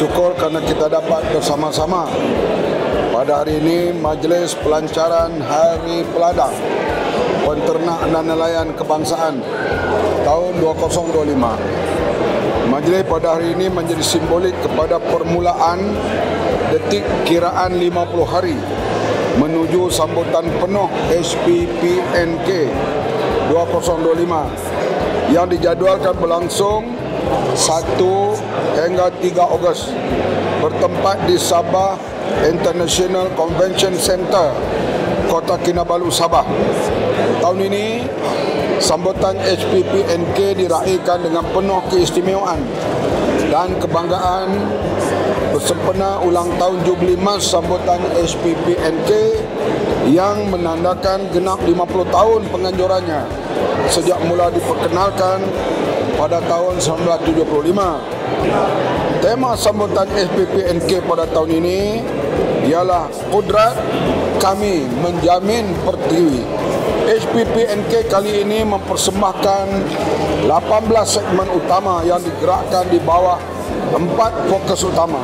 bersyukur kerana kita dapat bersama-sama pada hari ini Majlis Pelancaran Hari Peladang Penternak dan Nelayan Kebangsaan tahun 2025. Majlis pada hari ini menjadi simbolik kepada permulaan detik kiraan 50 hari menuju sambutan penuh HPPNK 2025 yang dijadualkan berlangsung 1 hingga 3 Ogos bertempat di Sabah International Convention Center, Kota Kinabalu, Sabah. Tahun ini sambutan HPPNK diraihkan dengan penuh keistimewaan dan kebanggaan bersempena ulang tahun Jubli Mas sambutan HPPNK yang menandakan genap 50 tahun penganjurannya sejak mula diperkenalkan pada tahun 1975. Tema sambutan HPPNK pada tahun ini ialah Kudrat Kami Menjamin Pertiwi. HPPNK kali ini mempersembahkan 18 segmen utama yang digerakkan di bawah 4 fokus utama.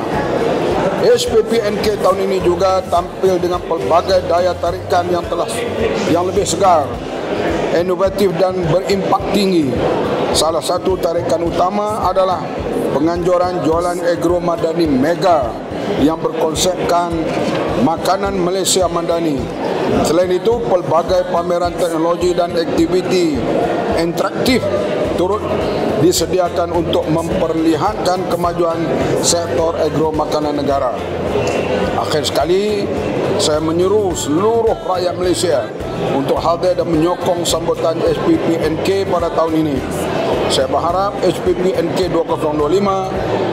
HPPNK tahun ini juga tampil dengan pelbagai daya tarikan yang lebih segar, inovatif dan berimpak tinggi. Salah satu tarikan utama adalah penganjuran jualan agro madani mega yang berkonsepkan makanan Malaysia Madani. Selain itu, pelbagai pameran teknologi dan aktiviti interaktif turut disediakan untuk memperlihatkan kemajuan sektor agro makanan negara. Akhir sekali, saya menyuruh seluruh rakyat Malaysia untuk hadir dan menyokong sambutan HPPNK pada tahun ini. Saya berharap HPPNK 2025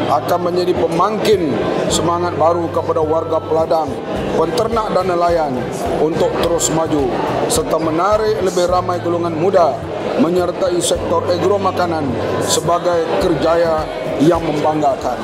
akan menjadi pemangkin semangat baru kepada warga Peladang, penternak dan nelayan untuk terus maju serta menarik lebih ramai golongan muda menyertai sektor agro makanan sebagai kerjaya yang membanggakan.